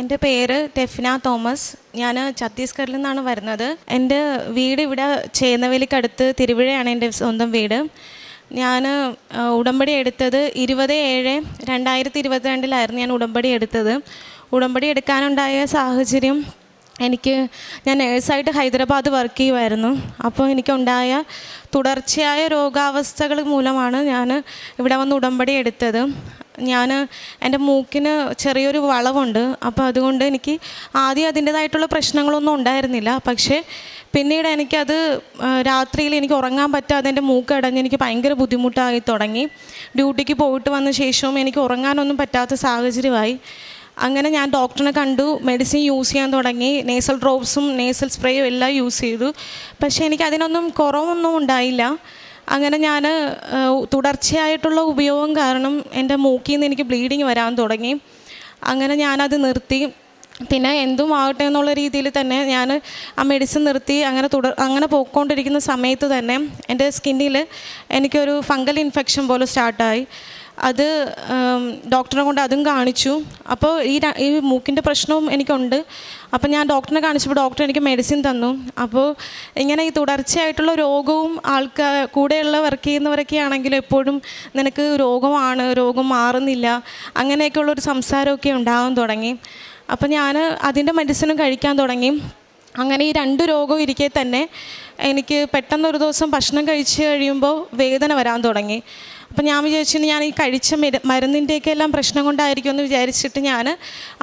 എൻ്റെ പേര് ടെഫ്ന തോമസ്. ഞാൻ ഛത്തീസ്ഗഡിൽ നിന്നാണ് വരുന്നത്. എൻ്റെ വീട് ഇവിടെ ചേന്നവേലിക്കടുത്ത് തിരുവിഴയാണ് എൻ്റെ സ്വന്തം വീട്. ഞാൻ ഉടമ്പടി എടുത്തത് 20/7/2022 ഞാൻ ഉടമ്പടി എടുത്തത്. ഉടമ്പടി എടുക്കാനുണ്ടായ സാഹചര്യം, ഞാൻ നേഴ്സായിട്ട് ഹൈദരാബാദ് വർക്ക് ചെയ്യുമായിരുന്നു. അപ്പോൾ എനിക്കുണ്ടായ തുടർച്ചയായ രോഗാവസ്ഥകൾ മൂലമാണ് ഞാൻ ഇവിടെ വന്ന് ഉടമ്പടി എടുത്തത്. എൻ്റെ മൂക്കിന് ചെറിയൊരു വളവുണ്ട്. അപ്പോൾ അതുകൊണ്ട് എനിക്ക് ആദ്യം അതിൻ്റേതായിട്ടുള്ള പ്രശ്നങ്ങളൊന്നും ഉണ്ടായിരുന്നില്ല. പക്ഷേ പിന്നീട് എനിക്കത് രാത്രിയിൽ എനിക്ക് ഉറങ്ങാൻ പറ്റാതെ എൻ്റെ മൂക്കടഞ്ഞ് എനിക്ക് ഭയങ്കര ബുദ്ധിമുട്ടായി തുടങ്ങി. ഡ്യൂട്ടിക്ക് പോയിട്ട് വന്ന ശേഷവും എനിക്ക് ഉറങ്ങാനൊന്നും പറ്റാത്ത സാഹചര്യമായി. അങ്ങനെ ഞാൻ ഡോക്ടറിനെ കണ്ടു, മെഡിസിൻ യൂസ് ചെയ്യാൻ തുടങ്ങി. നേസൽ ഡ്രോപ്സും നേസൽ സ്പ്രേയും എല്ലാം യൂസ് ചെയ്തു. പക്ഷേ എനിക്ക് അതിനൊന്നും കുറവൊന്നും ഉണ്ടായില്ല. അങ്ങനെ ഞാൻ തുടർച്ചയായിട്ടുള്ള ഉപയോഗം കാരണം എൻ്റെ മൂക്കിൽ നിന്ന് എനിക്ക് ബ്ലീഡിങ് വരാൻ തുടങ്ങി. അങ്ങനെ ഞാനത് നിർത്തി. പിന്നെ എന്തും ആകട്ടെ എന്നുള്ള രീതിയിൽ തന്നെ ഞാൻ ആ മെഡിസിൻ നിർത്തി. അങ്ങനെ പോയിക്കൊണ്ടിരിക്കുന്ന സമയത്ത് തന്നെ എൻ്റെ സ്കിന്നിൽ എനിക്കൊരു ഫംഗൽ ഇൻഫെക്ഷൻ പോലെ സ്റ്റാർട്ടായി. അത് ഡോക്ടറെ കൊണ്ട് അതും കാണിച്ചു. അപ്പോൾ ഈ മൂക്കിൻ്റെ പ്രശ്നവും എനിക്കുണ്ട്. അപ്പോൾ ഞാൻ ഡോക്ടറിനെ കാണിച്ചപ്പോൾ ഡോക്ടർ എനിക്ക് മെഡിസിൻ തന്നു. അപ്പോൾ ഇങ്ങനെ ഈ തുടർച്ചയായിട്ടുള്ള രോഗവും കൂടെയുള്ള വർക്ക് ചെയ്യുന്നവരൊക്കെ ആണെങ്കിലും എപ്പോഴും നിനക്ക് രോഗം മാറുന്നില്ല, അങ്ങനെയൊക്കെയുള്ളൊരു സംസാരമൊക്കെ ഉണ്ടാകാൻ തുടങ്ങി. അപ്പോൾ ഞാൻ അതിൻ്റെ മെഡിസിനും കഴിക്കാൻ തുടങ്ങി. അങ്ങനെ ഈ 2 രോഗവും ഇരിക്കെ തന്നെ എനിക്ക് പെട്ടെന്നൊരു ദിവസം ഭക്ഷണം കഴിച്ച് കഴിയുമ്പോൾ വേദന വരാൻ തുടങ്ങി. അപ്പം ഞാൻ വിചാരിച്ചു ഞാൻ ഈ കഴിച്ച മരുന്നിൻ്റെയൊക്കെ എല്ലാം പ്രശ്നം കൊണ്ടായിരിക്കും എന്ന് വിചാരിച്ചിട്ട് ഞാൻ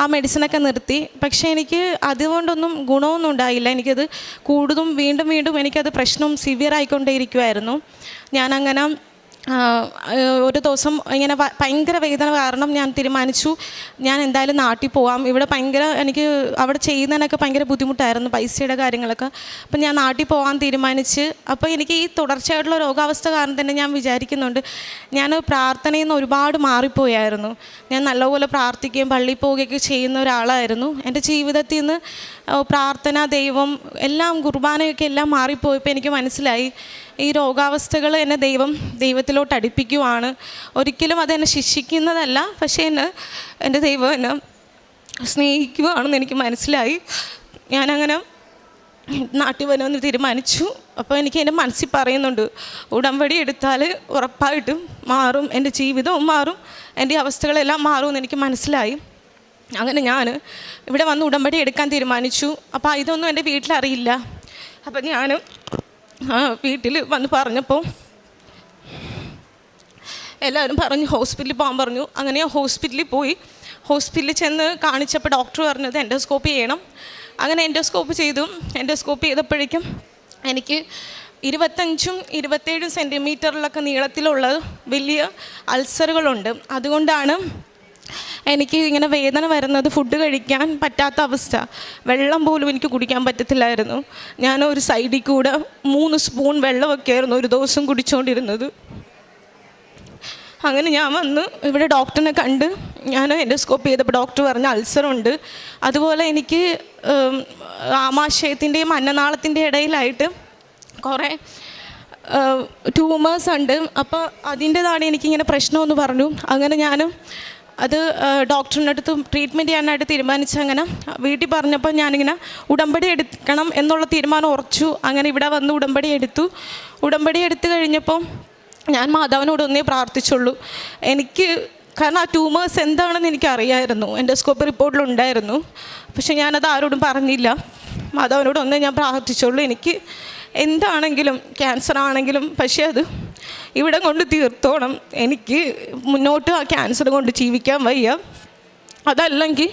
ആ മെഡിസിനൊക്കെ നിർത്തി. പക്ഷേ എനിക്ക് അതുകൊണ്ടൊന്നും ഗുണമൊന്നും ഉണ്ടായില്ല. എനിക്കത് വീണ്ടും എനിക്കത് പ്രശ്നം സിവിയർ ആയിക്കൊണ്ടേയിരിക്കുമായിരുന്നു. ഞാനങ്ങനെ ഒരു ദിവസം ഇങ്ങനെ ഭയങ്കര വേദന കാരണം ഞാൻ തീരുമാനിച്ചു ഞാൻ എന്തായാലും നാട്ടിൽ പോവാം. ഇവിടെ എനിക്ക് അവിടെ ചെയ്യുന്നതിനൊക്കെ ഭയങ്കര ബുദ്ധിമുട്ടായിരുന്നു, പൈസയുടെ കാര്യങ്ങളൊക്കെ. അപ്പം ഞാൻ നാട്ടിൽ പോകാൻ തീരുമാനിച്ച്. അപ്പോൾ എനിക്ക് ഈ തുടർച്ചയായിട്ടുള്ള രോഗാവസ്ഥ കാരണം തന്നെ ഞാൻ വിചാരിക്കുന്നുണ്ട്, ഞാൻ പ്രാർത്ഥനയിൽ നിന്ന് ഒരുപാട് മാറിപ്പോയായിരുന്നു. ഞാൻ നല്ലപോലെ പ്രാർത്ഥിക്കുകയും പള്ളിയിൽ പോവുകയൊക്കെ ചെയ്യുന്ന ഒരാളായിരുന്നു. എൻ്റെ ജീവിതത്തിൽ നിന്ന് പ്രാർത്ഥന, ദൈവം എല്ലാം, കുർബാനയൊക്കെ എല്ലാം മാറിപ്പോയപ്പോൾ എനിക്ക് മനസ്സിലായി ഈ രോഗാവസ്ഥകൾ എന്നെ ദൈവത്തിലോട്ട് അടുപ്പിക്കുവാണ്. ഒരിക്കലും അതെന്നെ ശിക്ഷിക്കുന്നതല്ല, പക്ഷേ എൻ്റെ ദൈവം എന്നെ സ്നേഹിക്കുവാണെന്ന് എനിക്ക് മനസ്സിലായി. ഞാനങ്ങനെ നാട്ടിൽ വരുമെന്ന് തീരുമാനിച്ചു. അപ്പോൾ എനിക്ക് എൻ്റെ മനസ്സിൽ പറയുന്നുണ്ട്, ഉടമ്പടി എടുത്താൽ ഉറപ്പായിട്ടും മാറും, എൻ്റെ ജീവിതവും മാറും, എൻ്റെ അവസ്ഥകളെല്ലാം മാറുമെന്ന് എനിക്ക് മനസ്സിലായി. അങ്ങനെ ഞാൻ ഇവിടെ വന്ന് ഉടമ്പടി എടുക്കാൻ തീരുമാനിച്ചു. അപ്പോൾ ഇതൊന്നും എൻ്റെ വീട്ടിലറിയില്ല. അപ്പം ഞാൻ വീട്ടിൽ വന്ന് പറഞ്ഞപ്പോൾ എല്ലാവരും പറഞ്ഞു ഹോസ്പിറ്റലിൽ പോകാൻ പറഞ്ഞു. അങ്ങനെ ഹോസ്പിറ്റലിൽ പോയി. ഹോസ്പിറ്റലിൽ ചെന്ന് കാണിച്ചപ്പോൾ ഡോക്ടർ പറഞ്ഞത് എൻഡോസ്കോപ്പി ചെയ്യണം. അങ്ങനെ എൻഡോസ്കോപ്പ് ചെയ്തു. എൻഡോസ്കോപ്പ് ചെയ്തപ്പോഴേക്കും എനിക്ക് 25-27 സെൻറ്റിമീറ്ററിലൊക്കെ നീളത്തിലുള്ള വലിയ അൾസറുകളുണ്ട്. അതുകൊണ്ടാണ് എനിക്ക് ഇങ്ങനെ വേദന വരുന്നത്. ഫുഡ് കഴിക്കാൻ പറ്റാത്ത അവസ്ഥ, വെള്ളം പോലും എനിക്ക് കുടിക്കാൻ പറ്റത്തില്ലായിരുന്നു. ഞാൻ ഒരു സൈഡിൽ കൂടെ 3 സ്പൂൺ വെള്ളമൊക്കെ ആയിരുന്നു ഒരു ദിവസം കുടിച്ചുകൊണ്ടിരുന്നത്. അങ്ങനെ ഞാൻ വന്ന് ഇവിടെ ഡോക്ടറിനെ കണ്ട് ഞാൻ എൻഡോസ്കോപ്പ് ചെയ്തപ്പോൾ ഡോക്ടർ പറഞ്ഞ അൾസറുണ്ട്. അതുപോലെ എനിക്ക് ആമാശയത്തിൻ്റെയും അന്നനാളത്തിൻ്റെ ഇടയിലായിട്ട് കുറേ ട്യൂമേഴ്സ് ഉണ്ട്. അപ്പോൾ അതിൻ്റെതാണ് എനിക്കിങ്ങനെ പ്രശ്നമെന്ന് പറഞ്ഞു. അങ്ങനെ ഞാൻ അത് ഡോക്ടറിൻ്റെ അടുത്ത് ട്രീറ്റ്മെൻറ്റ് ചെയ്യാനായിട്ട് തീരുമാനിച്ച് അങ്ങനെ വീട്ടിൽ പറഞ്ഞപ്പോൾ ഞാനിങ്ങനെ ഉടമ്പടി എടുക്കണം എന്നുള്ള തീരുമാനം ഉറച്ചു. അങ്ങനെ ഇവിടെ വന്ന് ഉടമ്പടി എടുത്തു കഴിഞ്ഞപ്പോൾ ഞാൻ മാതാവിനോട് ഒന്നേ പ്രാർത്ഥിച്ചുള്ളൂ. കാരണം ആ ട്യൂമേഴ്സ് എന്താണെന്ന് എനിക്കറിയായിരുന്നു, എൻഡോസ്കോപ്പി റിപ്പോർട്ടിലുണ്ടായിരുന്നു. പക്ഷെ ഞാനത് ആരോടും പറഞ്ഞില്ല. മാതാവിനോട് ഒന്നേ ഞാൻ പ്രാർത്ഥിച്ചുള്ളൂ, എനിക്ക് എന്താണെങ്കിലും ക്യാൻസർ ആണെങ്കിലും പക്ഷേ അത് ഇവിടെ കൊണ്ട് തീർത്തോണം. എനിക്ക് മുന്നോട്ട് ആ ക്യാൻസർ കൊണ്ട് ജീവിക്കാൻ വയ്യ. അതല്ലെങ്കിൽ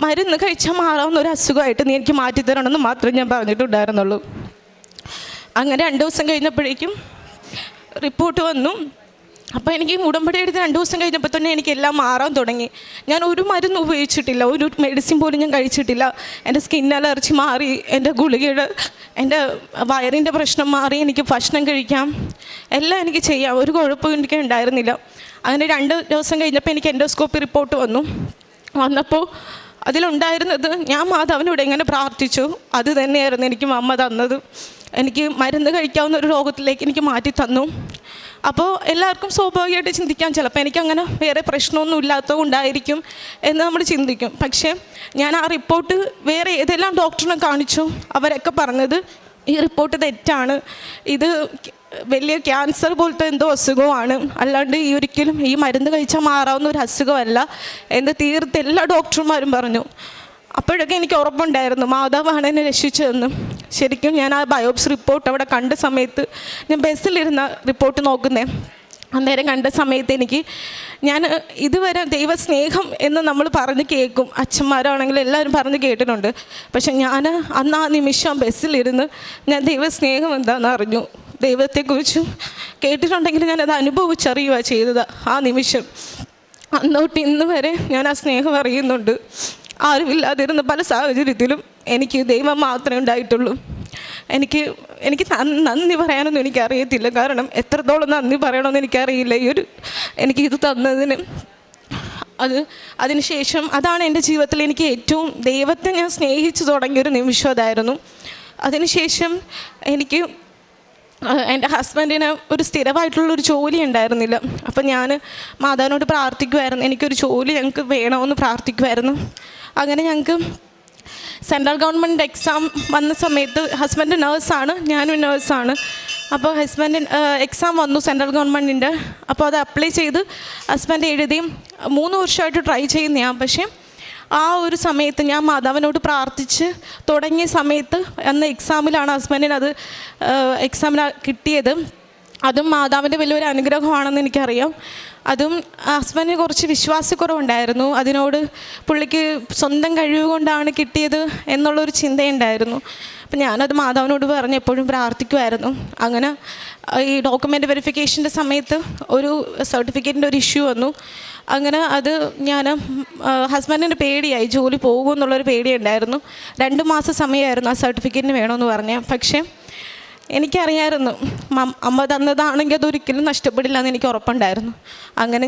മരുന്ന് കഴിച്ചാൽ മാറാവുന്ന ഒരു അസുഖമായിട്ട് നീ എനിക്ക് മാറ്റിത്തരണമെന്ന് മാത്രമേ ഞാൻ പറഞ്ഞിട്ടുണ്ടായിരുന്നുള്ളൂ. അങ്ങനെ 2 ദിവസം കഴിഞ്ഞപ്പോഴേക്കും റിപ്പോർട്ട് വന്നു. അപ്പോൾ എനിക്ക് ഉടമ്പടി എടുത്ത് 2 ദിവസം കഴിഞ്ഞപ്പോൾ തന്നെ എനിക്കെല്ലാം മാറാൻ തുടങ്ങി. ഞാൻ ഒരു മരുന്ന് ഉപയോഗിച്ചിട്ടില്ല, ഒരു മെഡിസിൻ പോലും ഞാൻ കഴിച്ചിട്ടില്ല. എൻ്റെ സ്കിൻ അലർജി മാറി, എൻ്റെ എൻ്റെ വയറിൻ്റെ പ്രശ്നം മാറി, എനിക്ക് ഭക്ഷണം കഴിക്കാം, എല്ലാം എനിക്ക് ചെയ്യാം, ഒരു കുഴപ്പവും എനിക്ക് ഉണ്ടായിരുന്നില്ല. അങ്ങനെ 2 ദിവസം കഴിഞ്ഞപ്പോൾ എനിക്ക് എൻഡോസ്കോപ്പി റിപ്പോർട്ട് വന്നപ്പോൾ അതിലുണ്ടായിരുന്നത്, ഞാൻ മാതാവിനോട് എങ്ങനെ പ്രാർത്ഥിച്ചു അത് തന്നെയായിരുന്നു എനിക്ക് അമ്മ തന്നത്. എനിക്ക് മരുന്ന് കഴിക്കാവുന്ന ഒരു രോഗത്തിലേക്ക് എനിക്ക് മാറ്റി തന്നു. അപ്പോൾ എല്ലാവർക്കും സ്വാഭാവികമായിട്ട് ചിന്തിക്കാം, ചിലപ്പോൾ എനിക്കങ്ങനെ വേറെ പ്രശ്നമൊന്നും ഇല്ലാത്തത് കൊണ്ടായിരിക്കും എന്ന് നമ്മൾ ചിന്തിക്കും. പക്ഷേ ഞാൻ ആ റിപ്പോർട്ട് വേറെ ഏതെല്ലാം ഡോക്ടറിനെ കാണിച്ചു, അവരൊക്കെ പറഞ്ഞത് ഈ റിപ്പോർട്ട് തെറ്റാണ്, ഇത് വലിയ ക്യാൻസർ പോലത്തെ എന്തോ അസുഖമാണ്, അല്ലാണ്ട് ഈ ഒരിക്കലും ഈ മരുന്ന് കഴിച്ചാൽ മാറാവുന്ന ഒരു അസുഖമല്ല എന്ന് തീർത്ത് എല്ലാ ഡോക്ടർമാരും പറഞ്ഞു. അപ്പോഴൊക്കെ എനിക്ക് ഉറപ്പുണ്ടായിരുന്നു മാതാവാണ് എന്നെ രക്ഷിച്ചതെന്ന്. ശരിക്കും ഞാൻ ആ ബയോപ്സി റിപ്പോർട്ട് അവിടെ കണ്ട സമയത്ത്, ഞാൻ ബസ്സിലിരുന്ന റിപ്പോർട്ട് നോക്കുന്നേ, അന്നേരം കണ്ട സമയത്ത് ഞാൻ ഇതുവരെ ദൈവസ്നേഹം എന്ന് നമ്മൾ പറഞ്ഞ് കേൾക്കും, അച്ഛന്മാരാണെങ്കിലും എല്ലാവരും പറഞ്ഞ് കേട്ടിട്ടുണ്ട്. പക്ഷെ ഞാൻ അന്ന് ആ നിമിഷം ബസ്സിലിരുന്ന് ഞാൻ ദൈവസ്നേഹം എന്താണെന്ന് അറിഞ്ഞു. ദൈവത്തെക്കുറിച്ചും കേട്ടിട്ടുണ്ടെങ്കിൽ ഞാനത് അനുഭവിച്ചറിയുക ചെയ്തത്. ആ നിമിഷം അന്നോട്ട് ഇന്ന് വരെ ഞാൻ ആ സ്നേഹം അറിയുന്നുണ്ട്. ആരുമില്ലാതിരുന്ന പല സാഹചര്യത്തിലും എനിക്ക് ദൈവം മാത്രമേ ഉണ്ടായിട്ടുള്ളൂ. എനിക്ക് നന്ദി പറയാനൊന്നും എനിക്കറിയത്തില്ല, കാരണം എത്രത്തോളം നന്ദി പറയണമെന്ന് എനിക്കറിയില്ല എനിക്കിത് തന്നതിന്. അതിനുശേഷം അതാണ് എൻ്റെ ജീവിതത്തിൽ എനിക്ക് ഏറ്റവും ദൈവത്തെ ഞാൻ സ്നേഹിച്ചു തുടങ്ങിയൊരു നിമിഷം അതായിരുന്നു. അതിനുശേഷം എൻ്റെ ഹസ്ബൻഡിന് ഒരു സ്ഥിരമായിട്ടുള്ളൊരു ജോലി ഉണ്ടായിരുന്നില്ല. അപ്പം ഞാൻ മാതാവിനോട് പ്രാർത്ഥിക്കുമായിരുന്നു, എനിക്കൊരു ജോലി ഞങ്ങൾക്ക് വേണമെന്ന് പ്രാർത്ഥിക്കുമായിരുന്നു. അങ്ങനെ ഞങ്ങൾക്ക് സെൻട്രൽ ഗവൺമെൻറ് എക്സാം വന്ന സമയത്ത്, ഹസ്ബൻഡ് നേഴ്സാണ്, ഞാനും നേഴ്സാണ്. അപ്പോൾ ഹസ്ബൻഡ് എക്സാം വന്നു സെൻട്രൽ ഗവൺമെൻറ്റിൻ്റെ. അപ്പോൾ അത് അപ്ലൈ ചെയ്ത് ഹസ്ബൻഡ് എഴുതി 3 വർഷമായിട്ട് ട്രൈ ചെയ്യുന്നതാണ്. പക്ഷേ ആ ഒരു സമയത്ത് ഞാൻ മാതാവിനോട് പ്രാർത്ഥിച്ച് തുടങ്ങിയ സമയത്ത് അന്ന് എക്സാമിലാണ് ഹസ്ബൻഡിന് എക്സാമിന് കിട്ടിയത്. അതും മാതാവിൻ്റെ വലിയൊരു അനുഗ്രഹമാണെന്ന് എനിക്കറിയാം. അതും ഹസ്ബൻഡിന് കുറച്ച് വിശ്വാസക്കുറവുണ്ടായിരുന്നു, അതിനോട് പുള്ളിക്ക് സ്വന്തം കഴിവ് കൊണ്ടാണ് കിട്ടിയത് എന്നുള്ളൊരു ചിന്തയുണ്ടായിരുന്നു. അപ്പം ഞാനത് മാതാവിനോട് പറഞ്ഞ് എപ്പോഴും പ്രാർത്ഥിക്കുമായിരുന്നു. അങ്ങനെ ഈ ഡോക്യുമെൻ്റ് വെരിഫിക്കേഷൻ്റെ സമയത്ത് ഒരു സർട്ടിഫിക്കറ്റിൻ്റെ ഒരു ഇഷ്യൂ വന്നു. അങ്ങനെ അത് ഞാൻ ഹസ്ബൻഡിന് പേടിയായി, ജോലി പോകുമെന്നുള്ളൊരു പേടിയുണ്ടായിരുന്നു. 2 മാസം സമയമായിരുന്നു ആ സർട്ടിഫിക്കറ്റിന് വേണമെന്ന് പറഞ്ഞാൽ. പക്ഷേ എനിക്കറിയാമായിരുന്നു അമ്മ തന്നതാണെങ്കിൽ അതൊരിക്കലും നഷ്ടപ്പെടില്ല എന്ന് എനിക്ക് ഉറപ്പുണ്ടായിരുന്നു. അങ്ങനെ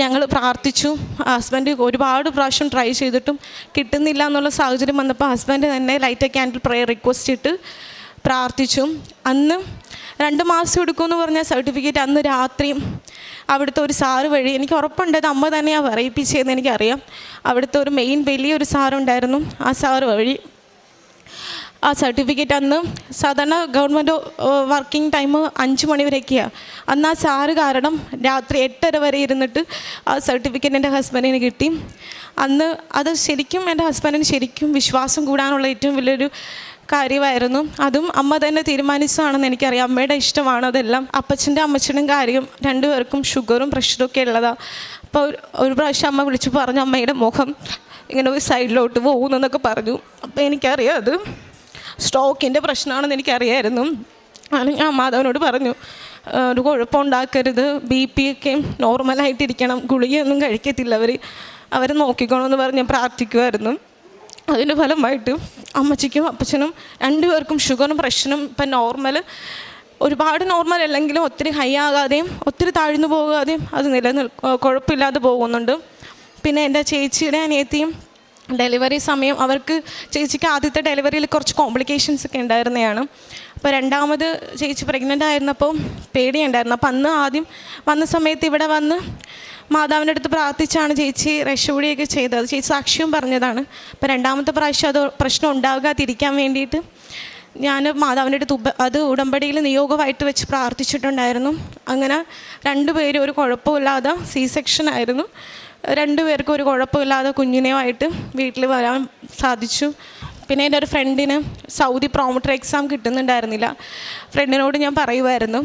ഞങ്ങൾ പ്രാർത്ഥിച്ചു. ഹസ്ബൻഡ് ഒരുപാട് പ്രാവശ്യം ട്രൈ ചെയ്തിട്ടും കിട്ടുന്നില്ല എന്നുള്ള സാഹചര്യം വന്നപ്പോൾ ഹസ്ബൻഡ് തന്നെ light A candle prayer request ഇട്ട് പ്രാർത്ഥിച്ചു. അന്ന് 2 മാസം എടുക്കുമെന്ന് പറഞ്ഞ സർട്ടിഫിക്കറ്റ് അന്ന് രാത്രി അവിടുത്തെ ഒരു സാറ് വഴി, എനിക്ക് ഉറപ്പുണ്ടത് അമ്മ തന്നെയാണ് പറയിപ്പിച്ചതെന്ന് എനിക്കറിയാം. അവിടുത്തെ ഒരു വലിയൊരു സാറുണ്ടായിരുന്നു, ആ സാറ് വഴി ആ സർട്ടിഫിക്കറ്റ് അന്ന് സാധാരണ ഗവൺമെൻറ് വർക്കിംഗ് ടൈം 5 മണി വരെയൊക്കെയാണ്. അന്ന് ആ സാറ് കാരണം രാത്രി 8:30 വരെ ഇരുന്നിട്ട് ആ സർട്ടിഫിക്കറ്റ് എൻ്റെ ഹസ്ബൻഡിന് കിട്ടി. അന്ന് അത് ശരിക്കും എൻ്റെ ഹസ്ബൻഡിന് ശരിക്കും വിശ്വാസം കൂടാനുള്ള ഏറ്റവും വലിയൊരു കാര്യമായിരുന്നു. അതും അമ്മ തന്നെ തീരുമാനിച്ചതാണെന്ന് എനിക്കറിയാം. അമ്മയുടെ ഇഷ്ടമാണ് അതെല്ലാം. അപ്പച്ചൻ്റെ അമ്മച്ചനും കാര്യം 2 പേർക്കും ഷുഗറും പ്രഷറും ഒക്കെ ഉള്ളതാണ്. അപ്പോൾ ഒരു പ്രാവശ്യം അമ്മ വിളിച്ച് പറഞ്ഞു അമ്മയുടെ മുഖം ഇങ്ങനെ ഒരു സൈഡിലോട്ട് പോകുന്നെന്നൊക്കെ പറഞ്ഞു. അപ്പോൾ എനിക്കറിയാം അത് സ്ട്രോക്കിൻ്റെ പ്രശ്നമാണെന്ന് എനിക്കറിയായിരുന്നു. ഞാൻ മാധവനോട് പറഞ്ഞു ഒരു കുഴപ്പമുണ്ടാക്കരുത്, BP ഒക്കെ നോർമലായിട്ടിരിക്കണം, ഗുളികയൊന്നും കഴിക്കത്തില്ല അവർ നോക്കിക്കോണമെന്ന് പറഞ്ഞ് പ്രാർത്ഥിക്കുമായിരുന്നു. അതിൻ്റെ ഫലമായിട്ട് അമ്മച്ചിക്കും അപ്പച്ചനും 2 പേർക്കും ഷുഗറും പ്രഷറും ഇപ്പം ഒരുപാട് നോർമൽ അല്ലെങ്കിലും ഒത്തിരി ഹൈ ആകാതെയും ഒത്തിരി താഴ്ന്നു പോകാതെയും അത് കുഴപ്പമില്ലാതെ പോകുന്നുണ്ട്. പിന്നെ എൻ്റെ ചേച്ചിയുടെ അനിയത്തിയും ഡെലിവറി സമയം ചേച്ചിക്ക് ആദ്യത്തെ ഡെലിവറിയിൽ കുറച്ച് കോംപ്ലിക്കേഷൻസ് ഒക്കെ ഉണ്ടായിരുന്നതാണ്. അപ്പോൾ 2ാമത് ചേച്ചി പ്രഗ്നൻ്റ് ആയിരുന്നപ്പോൾ പേടിയുണ്ടായിരുന്നു. അപ്പോൾ അന്ന് ആദ്യം വന്ന സമയത്ത് ഇവിടെ വന്ന് മാതാവിൻ്റെ അടുത്ത് പ്രാർത്ഥിച്ചാണ് ചേച്ചി രക്ഷപ്പെടുകയൊക്കെ ചെയ്തത്. ചേച്ചി സാക്ഷ്യം പറഞ്ഞതാണ്. അപ്പോൾ 2ാമത്തെ പ്രാവശ്യം അത് പ്രശ്നം ഉണ്ടാകാതിരിക്കാൻ വേണ്ടിയിട്ട് ഞാൻ മാതാവിൻ്റെ അടുത്ത് അത് ഉടമ്പടിയിൽ നിയോഗമായിട്ട് വെച്ച് പ്രാർത്ഥിച്ചിട്ടുണ്ടായിരുന്നു. അങ്ങനെ 2 പേരും ഒരു കുഴപ്പമില്ലാതെ C-സെക്ഷൻ ആയിരുന്നു. 2 പേർക്കും ഒരു കുഴപ്പമില്ലാതെ കുഞ്ഞിനെയുമായിട്ട് വീട്ടിൽ വരാൻ സാധിച്ചു. പിന്നെ എൻ്റെ ഒരു ഫ്രണ്ടിന് സൗദി പ്രോമോട്ടർ എക്സാം കിട്ടുന്നുണ്ടായിരുന്നില്ല. ഫ്രണ്ടിനോട് ഞാൻ പറയുമായിരുന്നു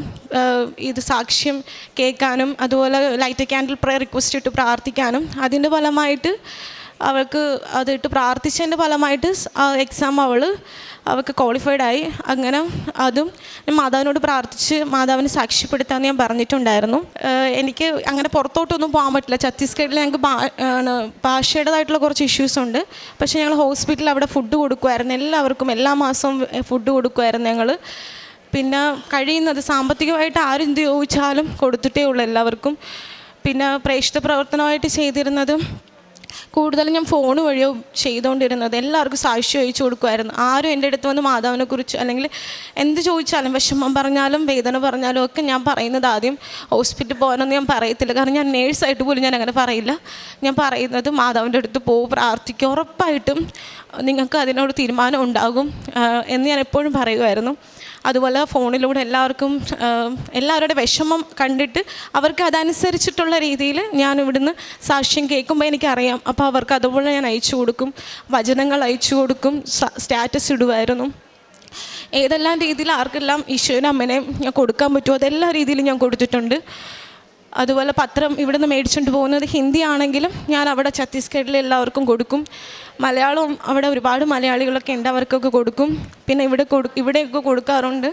ഇത് സാക്ഷ്യം കേൾക്കാനും അതുപോലെ ലൈറ്റ് ക്യാൻഡിൽ പ്രേയർ റിക്വസ്റ്റ് ഇട്ട് പ്രാർത്ഥിക്കാനും. അതിൻ്റെ ഫലമായിട്ട് അവൾക്ക് അതിട്ട് പ്രാർത്ഥിച്ചതിൻ്റെ ഫലമായിട്ട് എക്സാം അവൾക്ക് ക്വാളിഫൈഡായി. അങ്ങനെ അതും മാതാവിനോട് പ്രാർത്ഥിച്ച് മാതാവിനെ സാക്ഷ്യപ്പെടുത്താമെന്ന് ഞാൻ പറഞ്ഞിട്ടുണ്ടായിരുന്നു. എനിക്ക് അങ്ങനെ പുറത്തോട്ടൊന്നും പോകാൻ പറ്റില്ല. ഛത്തീസ്ഗഡിൽ ഞങ്ങൾക്ക് ഭാഷയുടേതായിട്ടുള്ള കുറച്ച് ഇഷ്യൂസ് ഉണ്ട്. പക്ഷേ ഞങ്ങൾ ഹോസ്പിറ്റലിൽ അവിടെ ഫുഡ് കൊടുക്കുമായിരുന്നു, എല്ലാവർക്കും എല്ലാ മാസവും ഫുഡ് കൊടുക്കുമായിരുന്നു ഞങ്ങൾ. പിന്നെ കഴിയുന്നത് സാമ്പത്തികമായിട്ട് ആരും എന്ത് ചോദിച്ചാലും കൊടുത്തിട്ടേ ഉള്ളൂ എല്ലാവർക്കും. പിന്നെ പ്രേക്ഷിത പ്രവർത്തനമായിട്ട് ചെയ്തിരുന്നത് കൂടുതലും ഞാൻ ഫോൺ വഴിയോ ചെയ്തുകൊണ്ടിരുന്നത്. എല്ലാവർക്കും സാക്ഷ്യം അയച്ചു കൊടുക്കുമായിരുന്നു. ആരും എൻ്റെ അടുത്ത് വന്ന് മാതാവിനെക്കുറിച്ച് അല്ലെങ്കിൽ എന്ത് ചോദിച്ചാലും, വിഷമം പറഞ്ഞാലും വേദന പറഞ്ഞാലും ഒക്കെ ഞാൻ പറയുന്നത് ആദ്യം ഹോസ്പിറ്റലിൽ പോകാനൊന്നും ഞാൻ പറയത്തില്ല. കാരണം ഞാൻ നേഴ്സായിട്ട് പോലും ഞാൻ അങ്ങനെ പറയില്ല. ഞാൻ പറയുന്നത് മാതാവിൻ്റെ അടുത്ത് പോകും, പ്രാർത്ഥിക്കും, ഉറപ്പായിട്ടും നിങ്ങൾക്ക് അതിനോട് തീരുമാനം ഉണ്ടാകും എന്ന് ഞാൻ എപ്പോഴും പറയുമായിരുന്നു. അതുപോലെ ഫോണിലൂടെ എല്ലാവരുടെ വിഷമം കണ്ടിട്ട് അവർക്ക് അതനുസരിച്ചിട്ടുള്ള രീതിയിൽ ഞാൻ ഇവിടുന്ന് സാക്ഷ്യം കേൾക്കുമ്പോൾ എനിക്കറിയാം. അപ്പോൾ അവർക്ക് അതുപോലെ ഞാൻ അയച്ചു കൊടുക്കും, വചനങ്ങൾ അയച്ചു കൊടുക്കും, സ്റ്റാറ്റസ് ഇടുമായിരുന്നു. ഏതെല്ലാം രീതിയിൽ ആർക്കെല്ലാം ഈശോയുടെ അമ്മനെ ഞാൻ കൊടുക്കാൻ പറ്റുമോ അതെല്ലാ രീതിയിലും ഞാൻ കൊടുത്തിട്ടുണ്ട്. അതുപോലെ പത്രം ഇവിടുന്ന് മേടിച്ചുകൊണ്ട് പോകുന്നത് ഹിന്ദി ആണെങ്കിലും ഞാൻ അവിടെ ഛത്തീസ്ഗഡിൽ എല്ലാവർക്കും കൊടുക്കും. മലയാളവും അവിടെ ഒരുപാട് മലയാളികളൊക്കെ ഉണ്ട്, അവർക്കൊക്കെ കൊടുക്കും. പിന്നെ ഇവിടെയൊക്കെ കൊടുക്കാറുണ്ട്.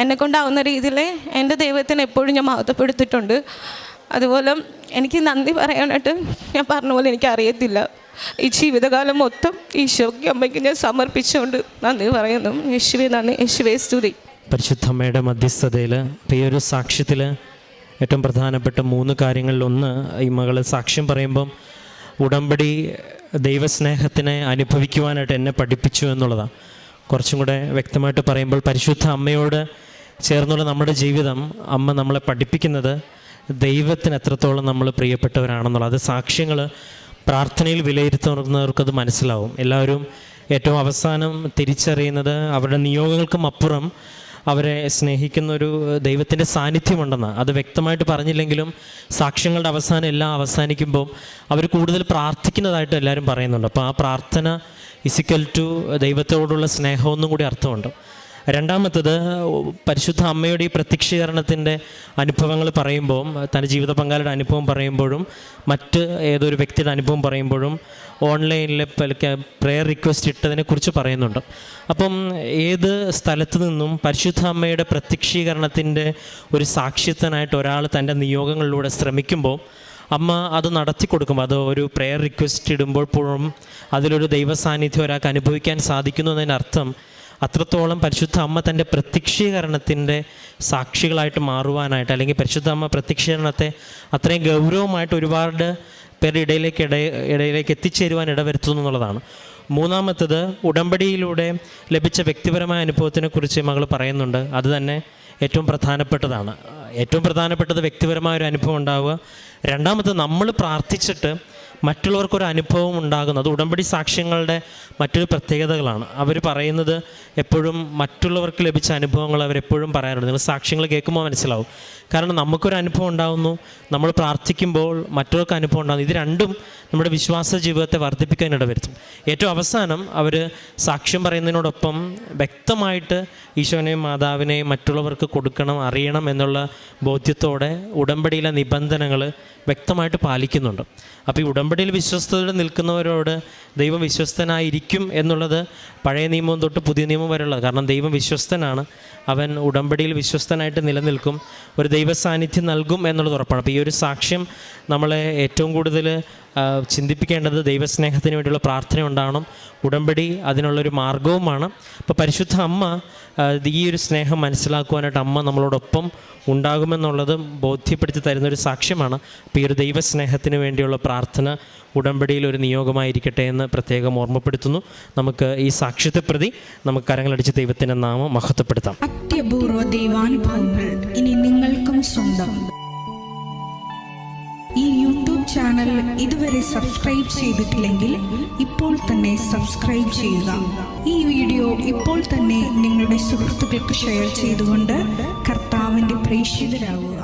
എന്നെക്കൊണ്ടാവുന്ന രീതിയിൽ എൻ്റെ ദൈവത്തിനെ എപ്പോഴും ഞാൻ മഹത്വപ്പെടുത്തിയിട്ടുണ്ട്. അതുപോലെ എനിക്ക് നന്ദി പറയാനായിട്ട് ഞാൻ പറഞ്ഞ പോലെ എനിക്കറിയത്തില്ല. ഈ ജീവിതകാലം മൊത്തം ഈശോയ്ക്ക് അമ്മയ്ക്ക് ഞാൻ സമർപ്പിച്ചുകൊണ്ട് നന്ദി പറയുന്നു. യേശുവേ നന്ദി, യേശുവേ സ്തുതി. പരിശുദ്ധ അമ്മയുടെ മധ്യസ്ഥതയിൽ ഈ ഒരു സാക്ഷ്യത്തിൽ ഏറ്റവും പ്രധാനപ്പെട്ട 3 കാര്യങ്ങളിലൊന്ന്, ഈ മകൾ സാക്ഷ്യം പറയുമ്പം ഉടമ്പടി ദൈവസ്നേഹത്തിനെ അനുഭവിക്കുവാനായിട്ട് എന്നെ പഠിപ്പിച്ചു എന്നുള്ളതാണ്. കുറച്ചും കൂടെ വ്യക്തമായിട്ട് പറയുമ്പോൾ പരിശുദ്ധ അമ്മയോട് ചേർന്നുള്ള നമ്മുടെ ജീവിതം അമ്മ നമ്മളെ പഠിപ്പിക്കുന്നത് ദൈവത്തിന് എത്രത്തോളം നമ്മൾ പ്രിയപ്പെട്ടവരാണെന്നുള്ളത്. അത് സാക്ഷ്യങ്ങൾ പ്രാർത്ഥനയിൽ വിലയിരുത്തുന്നവർക്കത് മനസ്സിലാവും. എല്ലാവരും ഏറ്റവും അവസാനം തിരിച്ചറിയുന്നത് അവരുടെ നിയോഗങ്ങൾക്കും അപ്പുറം അവരെ സ്നേഹിക്കുന്നൊരു ദൈവത്തിൻ്റെ സാന്നിധ്യമുണ്ടെന്ന്. അത് വ്യക്തമായിട്ട് പറഞ്ഞില്ലെങ്കിലും സാക്ഷ്യങ്ങളുടെ അവസാനം എല്ലാം അവസാനിക്കുമ്പോൾ അവർ കൂടുതൽ പ്രാർത്ഥിക്കുന്നതായിട്ട് എല്ലാവരും പറയുന്നുണ്ട്. അപ്പോൾ ആ പ്രാർത്ഥന ഇസിക്കൽ ടു ദൈവത്തോടുള്ള സ്നേഹമൊന്നും കൂടി അർത്ഥമുണ്ട്. രണ്ടാമത്തത്, പരിശുദ്ധ അമ്മയുടെ ഈ പ്രത്യക്ഷീകരണത്തിൻ്റെ അനുഭവങ്ങൾ പറയുമ്പോൾ, തൻ്റെ ജീവിത പങ്കാളിയുടെ അനുഭവം പറയുമ്പോഴും മറ്റ് ഏതൊരു വ്യക്തിയുടെ അനുഭവം പറയുമ്പോഴും ഓൺലൈനിൽ പ്രെയർ റിക്വസ്റ്റ് ഇട്ടതിനെക്കുറിച്ച് പറയുന്നുണ്ട്. അപ്പം ഏത് സ്ഥലത്ത് നിന്നും പരിശുദ്ധ അമ്മയുടെ പ്രത്യക്ഷീകരണത്തിൻ്റെ ഒരു സാക്ഷ്യത്തിനായിട്ട് ഒരാൾ തൻ്റെ നിയോഗങ്ങളിലൂടെ ശ്രമിക്കുമ്പോൾ അമ്മ അത് നടത്തി കൊടുക്കും. അത് ഒരു പ്രെയർ റിക്വസ്റ്റ് ഇടുമ്പോൾ പോലും അതിലൊരു ദൈവ സാന്നിധ്യം ഒരാൾക്ക് അനുഭവിക്കാൻ സാധിക്കുന്നു എന്നതിനർത്ഥം അത്രത്തോളം പരിശുദ്ധ അമ്മ തൻ്റെ പ്രത്യക്ഷീകരണത്തിൻ്റെ സാക്ഷികളായിട്ട് മാറുവാനായിട്ട്, അല്ലെങ്കിൽ പരിശുദ്ധ അമ്മ പ്രത്യക്ഷീകരണത്തെ അത്രയും ഗൗരവമായിട്ട് ഒരുപാട് പേരുടെ ഇടയിലേക്ക് എത്തിച്ചേരുവാൻ ഇടവരുത്തുന്നു എന്നുള്ളതാണ്. മൂന്നാമത്തത്, ഉടമ്പടിയിലൂടെ ലഭിച്ച വ്യക്തിപരമായ അനുഭവത്തിനെക്കുറിച്ച് മകൾ പറയുന്നുണ്ട്. അത് തന്നെ ഏറ്റവും പ്രധാനപ്പെട്ടതാണ്. ഏറ്റവും പ്രധാനപ്പെട്ടത് വ്യക്തിപരമായൊരു അനുഭവം ഉണ്ടാവുക. രണ്ടാമത്, നമ്മൾ പ്രാർത്ഥിച്ചിട്ട് മറ്റുള്ളവർക്കൊരു അനുഭവം ഉണ്ടാകുന്നത് ഉടമ്പടി സാക്ഷ്യങ്ങളുടെ മറ്റൊരു പ്രത്യേകതകളാണ്. അവർ പറയുന്നത് എപ്പോഴും മറ്റുള്ളവർക്ക് ലഭിച്ച അനുഭവങ്ങൾ അവരെപ്പോഴും പറയാറുണ്ട്. നിങ്ങൾ സാക്ഷ്യങ്ങൾ കേൾക്കുമ്പോൾ മനസ്സിലാവും. കാരണം നമുക്കൊരു അനുഭവം ഉണ്ടാകുന്നു, നമ്മൾ പ്രാർത്ഥിക്കുമ്പോൾ മറ്റൊരാൾക്ക് അനുഭവം ഉണ്ടാകുന്നു. ഇത് രണ്ടും നമ്മുടെ വിശ്വാസ ജീവിതത്തെ വർദ്ധിപ്പിക്കാൻ ഇടവരുത്തും. ഏറ്റവും അവസാനം അവർ സാക്ഷ്യം പറയുന്നതിനോടൊപ്പം വ്യക്തമായിട്ട് ഈശോനെയും മാതാവിനെയും മറ്റുള്ളവർക്ക് കൊടുക്കണം, അറിയണം എന്നുള്ള ബോധ്യത്തോടെ ഉടമ്പടിയിലെ നിബന്ധനകൾ വ്യക്തമായിട്ട് പാലിക്കുന്നുണ്ട്. അപ്പോൾ ഈ ഉടമ്പടിയിൽ വിശ്വസ്തയോടെ നിൽക്കുന്നവരോട് ദൈവം വിശ്വസ്തനായിരിക്കും എന്നുള്ളത് പഴയ നിയമം തൊട്ട് പുതിയ നിയമം വരെയുള്ളത്. കാരണം ദൈവം വിശ്വസ്തനാണ്, അവൻ ഉടമ്പടിയിൽ വിശ്വസ്തനായിട്ട് നിലനിൽക്കും, ഒരു ദൈവ സാന്നിധ്യം നൽകും എന്നുള്ളത് ഉറപ്പാണ്. അപ്പോൾ ഈ ഒരു സാക്ഷ്യം നമ്മളെ ഏറ്റവും കൂടുതൽ ചിന്തിപ്പിക്കേണ്ടത് ദൈവസ്നേഹത്തിന് വേണ്ടിയുള്ള പ്രാർത്ഥന ഉണ്ടാവണം. ഉടമ്പടി അതിനുള്ളൊരു മാർഗവുമാണ്. അപ്പോൾ പരിശുദ്ധ അമ്മ ഈ ഒരു സ്നേഹം മനസ്സിലാക്കുവാനായിട്ട് അമ്മ നമ്മളോടൊപ്പം ഉണ്ടാകുമെന്നുള്ളത് ബോധ്യപ്പെടുത്തി തരുന്നൊരു സാക്ഷ്യമാണ്. അപ്പോൾ ഈ ഒരു ദൈവസ്നേഹത്തിന് വേണ്ടിയുള്ള പ്രാർത്ഥന ഉടമ്പടിയിൽ ഒരു നിയോഗമായിരിക്കട്ടെ എന്ന് പ്രത്യേകം ഓർമ്മപ്പെടുത്തുന്നു. നമുക്ക് ഈ സാക്ഷ്യത്തെ പ്രതി നമുക്ക് കരങ്ങളടിച്ച് ദൈവത്തിൻ്റെ നാമം മഹത്വപ്പെടുത്താം. അത്യപൂർവ ദൈവാനുഭവങ്ങൾ ഇനി നിങ്ങൾക്കും സ്വന്തം. ഈ യൂട്യൂബ് ചാനൽ ഇതുവരെ സബ്സ്ക്രൈബ് ചെയ്തിട്ടില്ലെങ്കിൽ ഇപ്പോൾ തന്നെ സബ്സ്ക്രൈബ് ചെയ്യുക. ഈ വീഡിയോ ഇപ്പോൾ തന്നെ നിങ്ങളുടെ സുഹൃത്തുക്കൾക്ക് ഷെയർ ചെയ്തുകൊണ്ട് കർത്താവിൻ്റെ പ്രേക്ഷിതരാകുക.